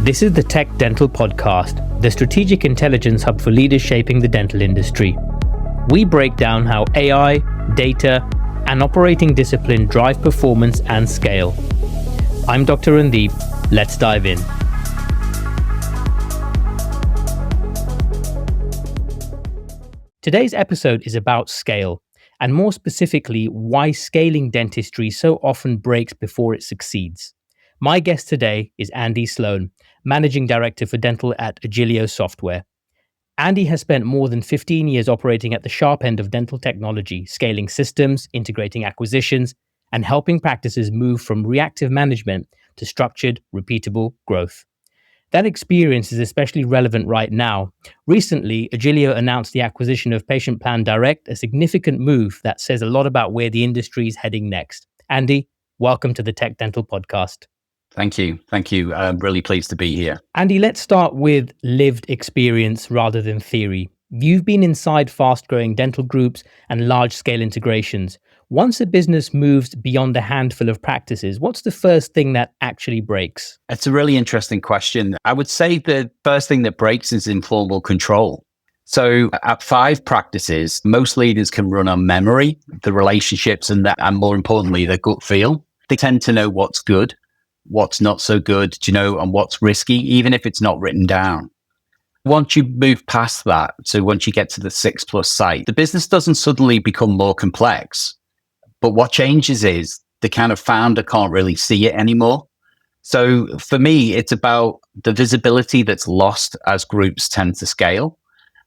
This is the TechDental Podcast, the strategic intelligence hub for leaders shaping the dental industry. We break down how AI, data, and operating discipline drive performance and scale. I'm Dr. Randeep. Let's dive in. Today's episode is about scale, and more specifically, why scaling dentistry so often breaks before it succeeds. My guest today is Andy Sloan, Managing Director for Dental at Agilio Software. Andy has spent more than 15 years operating at the sharp end of dental technology, scaling systems, integrating acquisitions, and helping practices move from reactive management to structured, repeatable growth. That experience is especially relevant right now. Recently, Agilio announced the acquisition of Patient Plan Direct, a significant move that says a lot about where the industry is heading next. Andy, welcome to the TechDental Podcast. Thank you. I'm really pleased to be here. Andy, let's start with lived experience rather than theory. You've been inside fast-growing dental groups and large-scale integrations. Once a business moves beyond a handful of practices, what's the first thing that actually breaks? It's a really interesting question. I would say the first thing that breaks is informal control. So at 5 practices, most leaders can run on memory, the relationships, and more importantly, their gut feel. They tend to know what's good, what's not so good, and what's risky, even if it's not written down. Once you move past that, so once you get to the 6+ site, the business doesn't suddenly become more complex. But what changes is the kind of founder can't really see it anymore. So for me, it's about the visibility that's lost as groups tend to scale.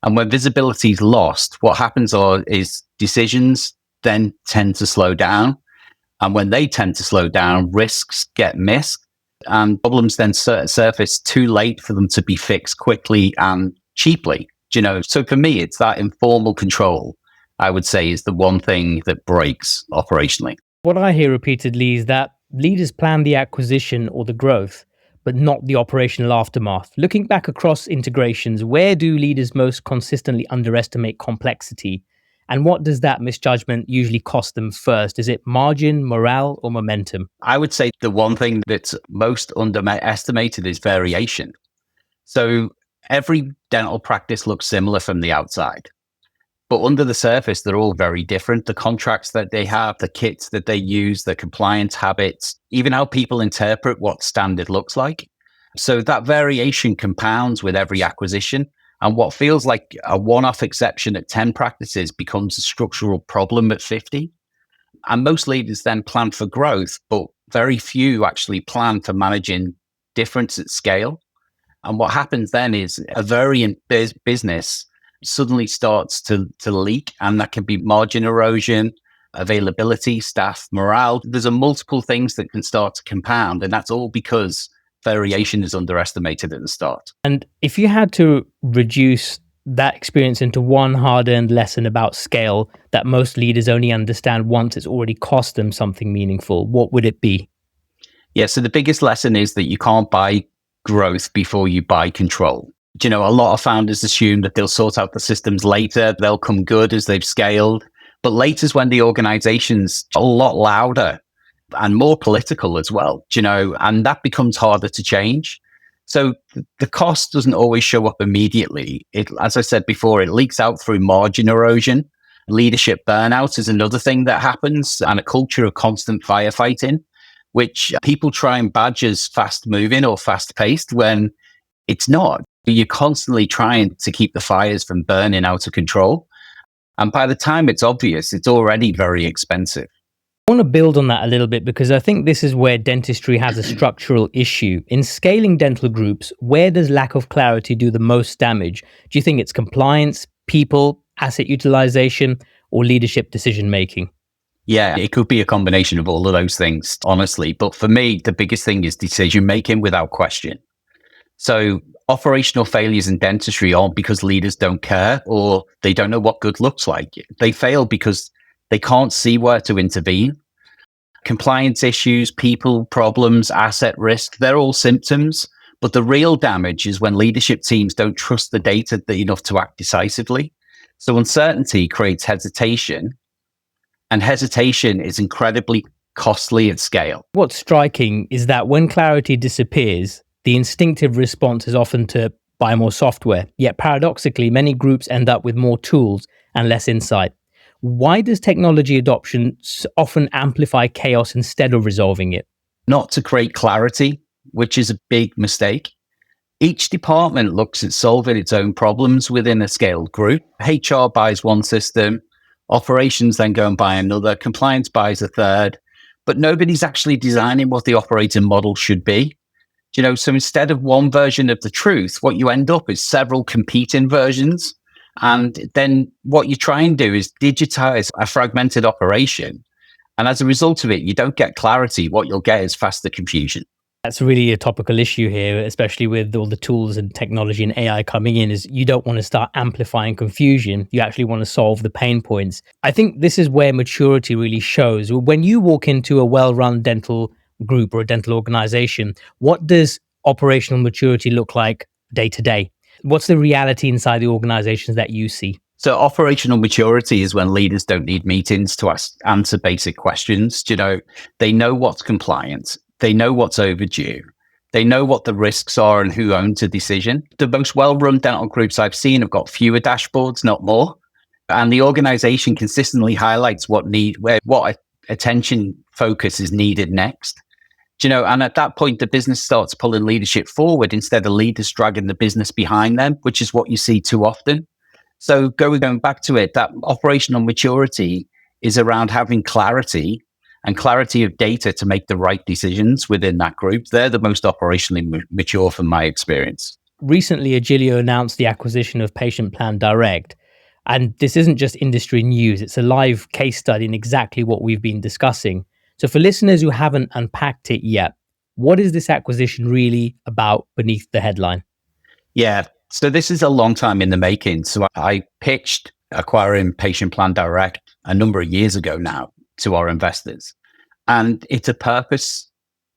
And when visibility is lost, what happens is decisions then tend to slow down. And when they tend to slow down, risks get missed and problems then surface too late for them to be fixed quickly and cheaply. So for me, it's that informal control, I would say, is the one thing that breaks operationally. What I hear repeatedly is that leaders plan the acquisition or the growth, but not the operational aftermath. Looking back across integrations, where do leaders most consistently underestimate complexity? And what does that misjudgment usually cost them first? Is it margin, morale, or momentum? I would say the one thing that's most underestimated is variation. So every dental practice looks similar from the outside, but under the surface, they're all very different. The contracts that they have, the kits that they use, the compliance habits, even how people interpret what standard looks like. So that variation compounds with every acquisition. And what feels like a one-off exception at 10 practices becomes a structural problem at 50. And most leaders then plan for growth, but very few actually plan for managing difference at scale. And what happens then is a variant business suddenly starts to leak, and that can be margin erosion, availability, staff morale. There's a multiple things that can start to compound, and that's all because variation is underestimated at the start. And if you had to reduce that experience into one hard-earned lesson about scale that most leaders only understand once it's already cost them something meaningful, what would it be? Yeah, so the biggest lesson is that you can't buy growth before you buy control. A lot of founders assume that they'll sort out the systems later, they'll come good as they've scaled. But later's when the organization's a lot louder and more political as well, and that becomes harder to change. So the cost doesn't always show up immediately. As I said before, it leaks out through margin erosion. Leadership burnout is another thing that happens, and a culture of constant firefighting, which people try and badge as fast moving or fast paced when it's not. You're constantly trying to keep the fires from burning out of control. And by the time it's obvious, it's already very expensive. I want to build on that a little bit because I think this is where dentistry has a structural issue. In scaling dental groups, where does lack of clarity do the most damage? Do you think it's compliance, people, asset utilization, or leadership decision-making? Yeah, it could be a combination of all of those things, honestly. But for me, the biggest thing is decision-making without question. So operational failures in dentistry aren't because leaders don't care or they don't know what good looks like. They fail because they can't see where to intervene. Compliance issues, people problems, asset risk, they're all symptoms. But the real damage is when leadership teams don't trust the data enough to act decisively. So uncertainty creates hesitation, and hesitation is incredibly costly at scale. What's striking is that when clarity disappears, The instinctive response is often to buy more software, yet paradoxically, many groups end up with more tools and less insight. Why does technology adoption often amplify chaos instead of resolving it? Not to create clarity, which is a big mistake. Each department looks at solving its own problems within a scaled group. HR buys one system, operations then go and buy another, compliance buys a third, but nobody's actually designing what the operating model should be. So instead of one version of the truth, what you end up is several competing versions. And then what you try and do is digitize a fragmented operation. And as a result of it, you don't get clarity. What you'll get is faster confusion. That's really a topical issue here, especially with all the tools and technology and AI coming in, is you don't want to start amplifying confusion. You actually want to solve the pain points. I think this is where maturity really shows. When you walk into a well-run dental group or a dental organization, what does operational maturity look like day to day? What's the reality inside the organizations that you see? So operational maturity is when leaders don't need meetings to answer basic questions. They know what's compliant. They know what's overdue. They know what the risks are and who owns a decision. The most well-run dental groups I've seen have got fewer dashboards, not more. And the organization consistently highlights what attention focus is needed next. And at that point, the business starts pulling leadership forward instead of leaders dragging the business behind them, which is what you see too often. So going back to it, that operational maturity is around having clarity and clarity of data to make the right decisions within that group. They're the most operationally mature from my experience. Recently, Agilio announced the acquisition of Patient Plan Direct. And this isn't just industry news, it's a live case study in exactly what we've been discussing. So for listeners who haven't unpacked it yet, what is this acquisition really about beneath the headline? Yeah, so this is a long time in the making. So I pitched acquiring Patient Plan Direct a number of years ago now to our investors. And it's a purpose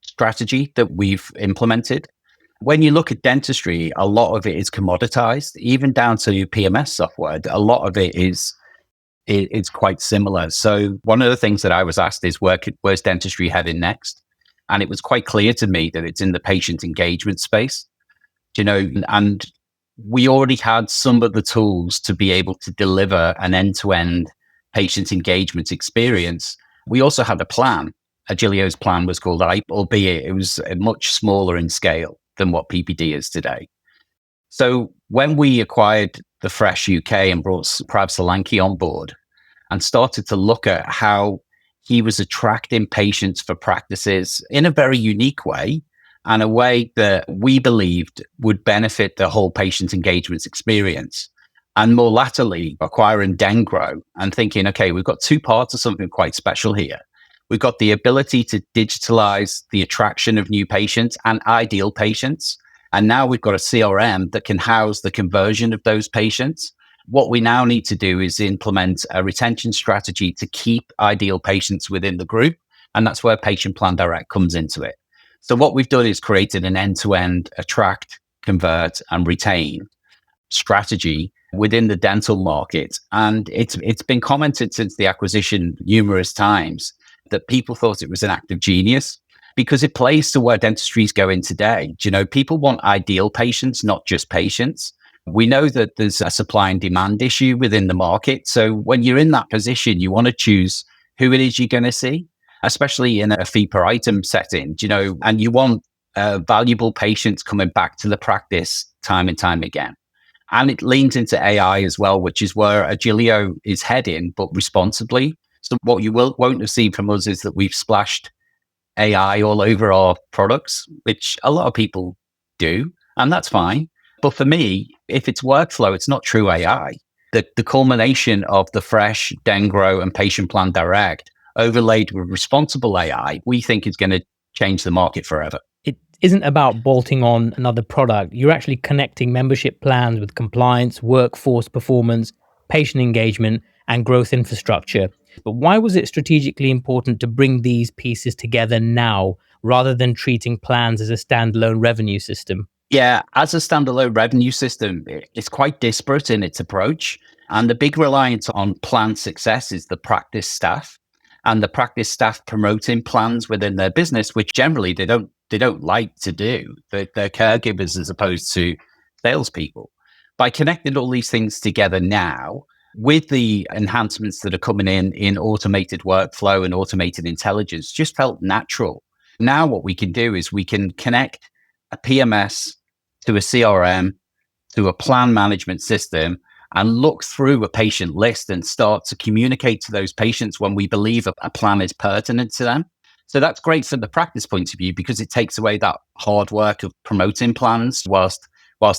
strategy that we've implemented. When you look at dentistry, a lot of it is commoditized, even down to PMS software. A lot of it is quite similar. So one of the things that I was asked is, where's dentistry heading next? And it was quite clear to me that it's in the patient engagement space, and we already had some of the tools to be able to deliver an end-to-end patient engagement experience. We also had a plan. Agilio's plan was called IPE, albeit it was much smaller in scale than what PPD is today. So when we acquired the Fresh UK and brought Prav Solanki on board and started to look at how he was attracting patients for practices in a very unique way, and a way that we believed would benefit the whole patient engagement experience. And more latterly, acquiring Dengro and thinking, okay, we've got two parts of something quite special here. We've got the ability to digitalize the attraction of new patients and ideal patients. And now we've got a CRM that can house the conversion of those patients. What we now need to do is implement a retention strategy to keep ideal patients within the group. And that's where Patient Plan Direct comes into it. So what we've done is created an end-to-end attract, convert, and retain strategy within the dental market. And it's been commented since the acquisition numerous times that people thought it was an act of genius because it plays to where dentistry is going today. People want ideal patients, not just patients. We know that there's a supply and demand issue within the market. So when you're in that position, you want to choose who it is you're going to see, especially in a fee per item setting, and you want valuable patients coming back to the practice time and time again. And it leans into AI as well, which is where Agilio is heading, but responsibly. So what you won't have seen from us is that we've splashed AI all over our products, which a lot of people do, and that's fine. But for me, if it's workflow, it's not true AI. The culmination of the Fresh, Dengro, and Patient Plan Direct overlaid with responsible AI, we think is going to change the market forever. It isn't about bolting on another product. You're actually connecting membership plans with compliance, workforce performance, patient engagement, and growth infrastructure. But why was it strategically important to bring these pieces together now, rather than treating plans as a standalone revenue system? Yeah, as a standalone revenue system, it's quite disparate in its approach. And the big reliance on plan success is the practice staff. And the practice staff promoting plans within their business, which generally they don't they don't like to do. They're caregivers as opposed to salespeople. By connecting all these things together now, with the enhancements that are coming in automated workflow and automated intelligence, just felt natural. Now what we can do is we can connect a PMS to a CRM, to a plan management system, and look through a patient list and start to communicate to those patients when we believe a plan is pertinent to them. So that's great from the practice point of view because it takes away that hard work of promoting plans whilst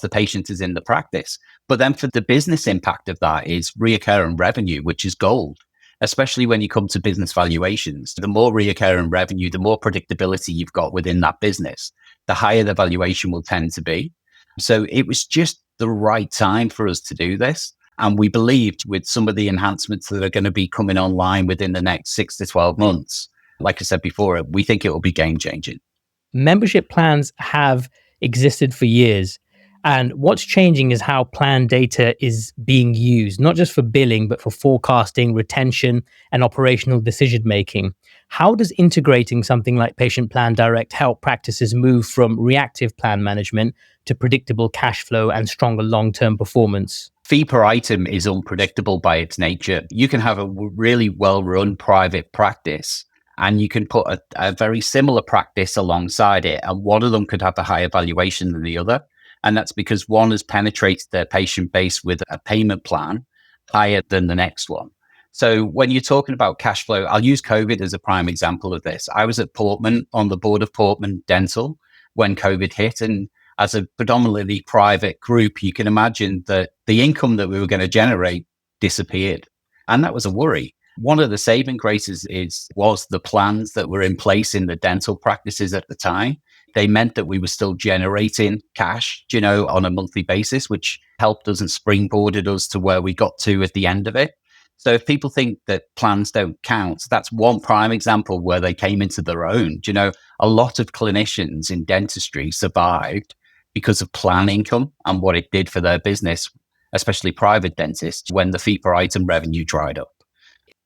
the patient is in the practice. But then for the business impact of that is reoccurring revenue, which is gold, especially when you come to business valuations. The more reoccurring revenue, the more predictability you've got within that business, the higher the valuation will tend to be. So it was just the right time for us to do this. And we believed with some of the enhancements that are going to be coming online within the next 6 to 12 months, like I said before, we think it will be game changing. Membership plans have existed for years. And what's changing is how plan data is being used, not just for billing, but for forecasting, retention, and operational decision making. How does integrating something like Patient Plan Direct help practices move from reactive plan management to predictable cash flow and stronger long-term performance? Fee per item is unpredictable by its nature. You can have a really well-run private practice and you can put a very similar practice alongside it, and one of them could have a higher valuation than the other. And that's because one has penetrated their patient base with a payment plan higher than the next one. So when you're talking about cash flow, I'll use COVID as a prime example of this. I was at Portman, on the board of Portman Dental when COVID hit. And as a predominantly private group, you can imagine that the income that we were going to generate disappeared. And that was a worry. One of the saving graces was the plans that were in place in the dental practices at the time. They meant that we were still generating cash, on a monthly basis, which helped us and springboarded us to where we got to at the end of it. So if people think that plans don't count, that's one prime example where they came into their own. A lot of clinicians in dentistry survived because of plan income and what it did for their business, especially private dentists, when the fee per item revenue dried up.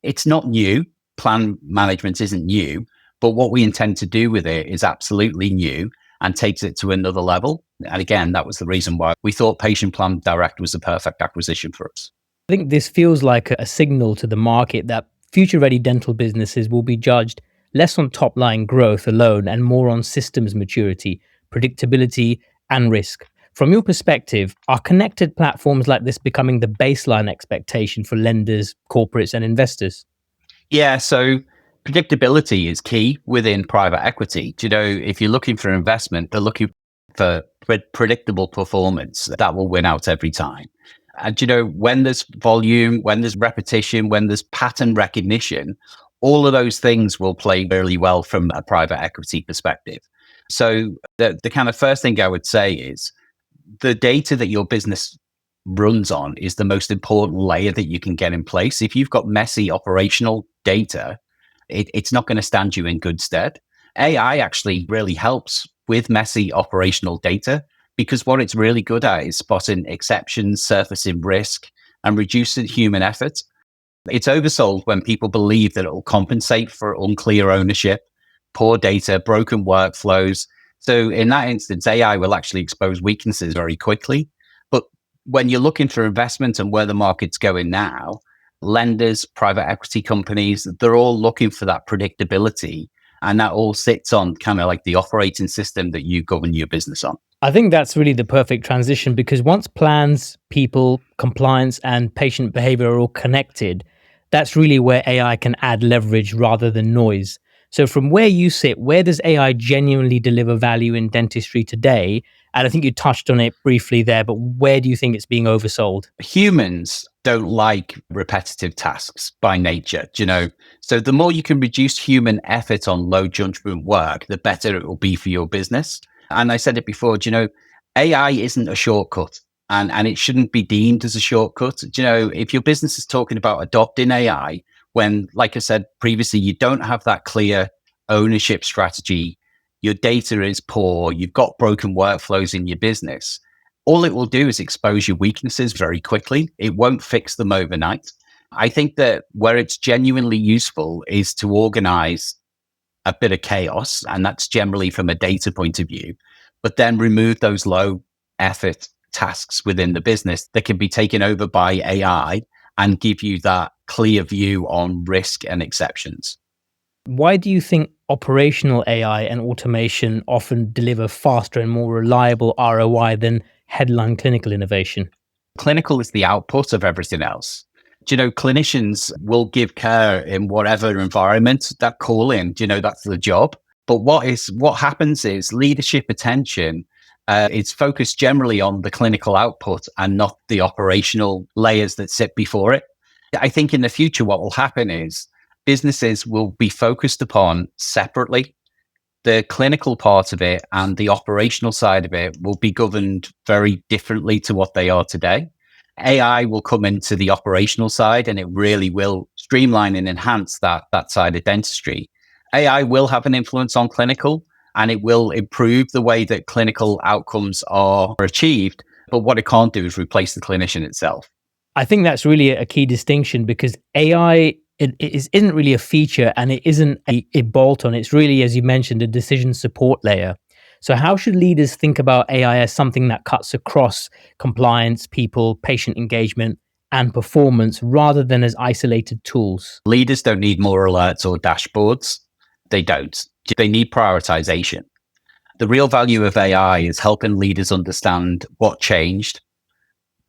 It's not new. Plan management isn't new. But what we intend to do with it is absolutely new and takes it to another level. And again, that was the reason why we thought Patient Plan Direct was the perfect acquisition for us. I think this feels like a signal to the market that future-ready dental businesses will be judged less on top-line growth alone and more on systems maturity, predictability, and risk. From your perspective, are connected platforms like this becoming the baseline expectation for lenders, corporates, and investors? Yeah, so predictability is key within private equity. If you're looking for investment, they're looking for predictable performance that will win out every time. And when there's volume, when there's repetition, when there's pattern recognition, all of those things will play really well from a private equity perspective. So the kind of first thing I would say is the data that your business runs on is the most important layer that you can get in place. If you've got messy operational data, it's not going to stand you in good stead. AI actually really helps with messy operational data because what it's really good at is spotting exceptions, surfacing risk, and reducing human effort. It's oversold when people believe that it will compensate for unclear ownership, poor data, broken workflows. So in that instance, AI will actually expose weaknesses very quickly. But when you're looking for investment and where the market's going now, lenders, private equity companies, they're all looking for that predictability. And that all sits on kind of like the operating system that you govern your business on. I think that's really the perfect transition because once plans, people, compliance, and patient behavior are all connected, that's really where AI can add leverage rather than noise. So from where you sit, where does AI genuinely deliver value in dentistry today? And I think you touched on it briefly there, but where do you think it's being oversold? Humans don't like repetitive tasks by nature, So the more you can reduce human effort on low judgment work, the better it will be for your business. And I said it before, AI isn't a shortcut and it shouldn't be deemed as a shortcut. If your business is talking about adopting AI, when, like I said previously, you don't have that clear ownership strategy, your data is poor, you've got broken workflows in your business, all it will do is expose your weaknesses very quickly. It won't fix them overnight. I think that where it's genuinely useful is to organize a bit of chaos, and that's generally from a data point of view, but then remove those low effort tasks within the business that can be taken over by AI and give you that clear view on risk and exceptions. Why do you think operational AI and automation often deliver faster and more reliable ROI than headline clinical innovation? Clinical is the output of everything else. Clinicians will give care in whatever environment that call in, that's the job. But what happens is leadership attention is focused generally on the clinical output and not the operational layers that sit before it. I think in the future, what will happen is businesses will be focused upon separately. The clinical part of it and the operational side of it will be governed very differently to what they are today. AI will come into the operational side and it really will streamline and enhance that side of dentistry. AI will have an influence on clinical and it will improve the way that clinical outcomes are achieved. But what it can't do is replace the clinician itself. I think that's really a key distinction because AI isn't really a feature and it isn't a bolt-on. It's really, as you mentioned, a decision support layer. So how should leaders think about AI as something that cuts across compliance, people, patient engagement, and performance rather than as isolated tools? Leaders don't need more alerts or dashboards. They don't. They need prioritization. The real value of AI is helping leaders understand what changed,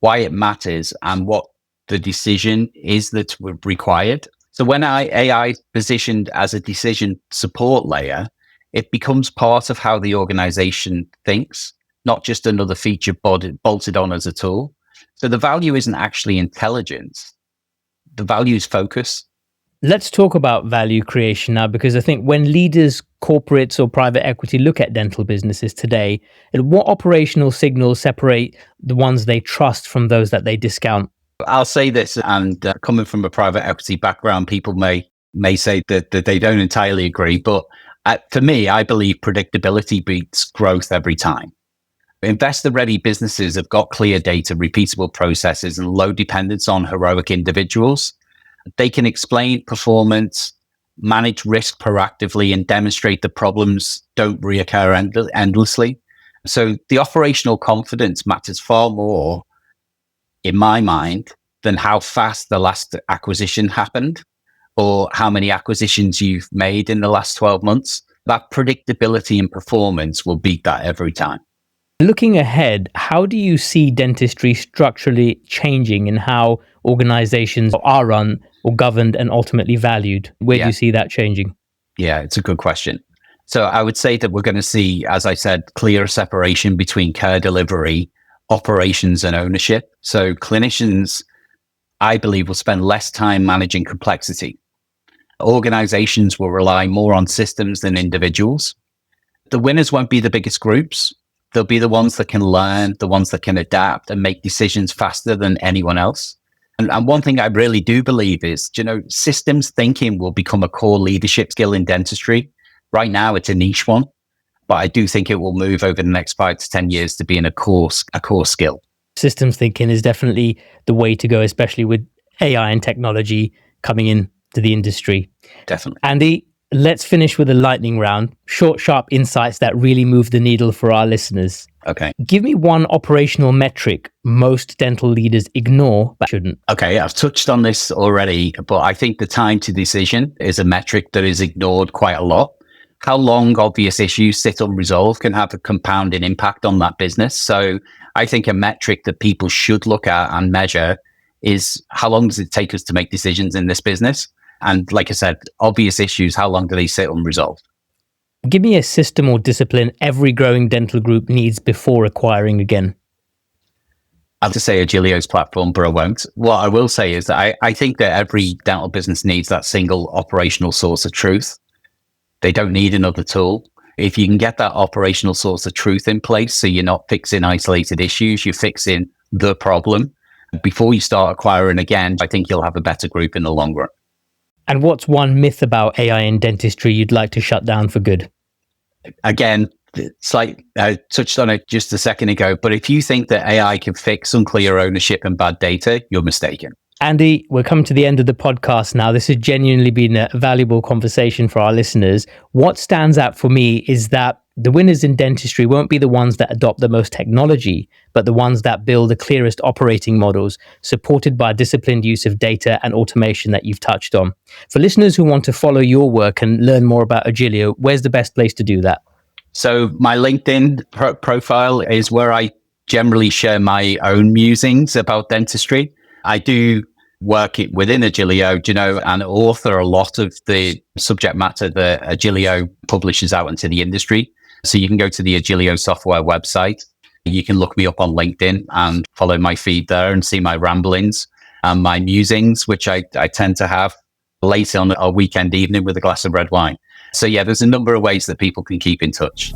why it matters, and what the decision is that's required. So when AI is positioned as a decision support layer, it becomes part of how the organization thinks, not just another feature bolted on as a tool. So the value isn't actually intelligence. The value is focus. Let's talk about value creation now, because I think when leaders, corporates or private equity look at dental businesses today, what operational signals separate the ones they trust from those that they discount? I'll say this, and coming from a private equity background, people may say that they don't entirely agree, but for me, I believe predictability beats growth every time. Investor-ready businesses have got clear data, repeatable processes, and low dependence on heroic individuals. They can explain performance, manage risk proactively, and demonstrate that problems don't reoccur endlessly. So the operational confidence matters far more, in my mind, than how fast the last acquisition happened or how many acquisitions you've made in the last 12 months. That predictability and performance will beat that every time. Looking ahead, how do you see dentistry structurally changing in how organizations are run or governed and ultimately valued? Where do you see that changing? Yeah, it's a good question. So I would say that we're going to see, as I said, clearer separation between care delivery, operations, and ownership. So clinicians, I believe, will spend less time managing complexity. Organizations will rely more on systems than individuals. The winners won't be the biggest groups. They'll be the ones that can learn, the ones that can adapt and make decisions faster than anyone else. And one thing I really do believe is, systems thinking will become a core leadership skill in dentistry. Right now, it's a niche one, but I do think it will move over the next 5 to 10 years to being a core skill. Systems thinking is definitely the way to go, especially with AI and technology coming in to the industry. Definitely. Andy, let's finish with a lightning round. Short, sharp insights that really move the needle for our listeners. Okay. Give me one operational metric most dental leaders ignore but shouldn't. Okay, I've touched on this already, but I think the time to decision is a metric that is ignored quite a lot. How long obvious issues sit unresolved can have a compounding impact on that business. So I think a metric that people should look at and measure is how long does it take us to make decisions in this business? And like I said, obvious issues, how long do they sit unresolved? Give me a system or discipline every growing dental group needs before acquiring again. I'll just say Agilio's platform, but I won't. What I will say is that I think that every dental business needs that single operational source of truth. They don't need another tool. If you can get that operational source of truth in place, so you're not fixing isolated issues, you're fixing the problem. Before you start acquiring again, I think you'll have a better group in the long run. And what's one myth about AI in dentistry you'd like to shut down for good? Again, it's like I touched on it just a second ago, but if you think that AI can fix unclear ownership and bad data, you're mistaken. Andy, we're coming to the end of the podcast now. This has genuinely been a valuable conversation for our listeners. What stands out for me is that the winners in dentistry won't be the ones that adopt the most technology, but the ones that build the clearest operating models, supported by disciplined use of data and automation that you've touched on. For listeners who want to follow your work and learn more about Agilio, where's the best place to do that? So my LinkedIn profile is where I generally share my own musings about dentistry. I do work within Agilio, and author a lot of the subject matter that Agilio publishes out into the industry. So you can go to the Agilio Software website. You can look me up on LinkedIn and follow my feed there and see my ramblings and my musings, which I tend to have late on a weekend evening with a glass of red wine. So yeah, there's a number of ways that people can keep in touch.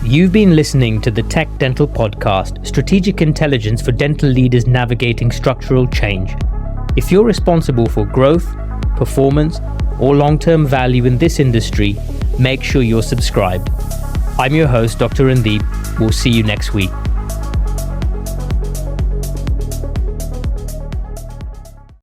You've been listening to the TechDental Podcast, Strategic Intelligence for Dental Leaders Navigating Structural Change. If you're responsible for growth, performance, or long-term value in this industry, make sure you're subscribed. I'm your host, Dr. Randeep. We'll see you next week.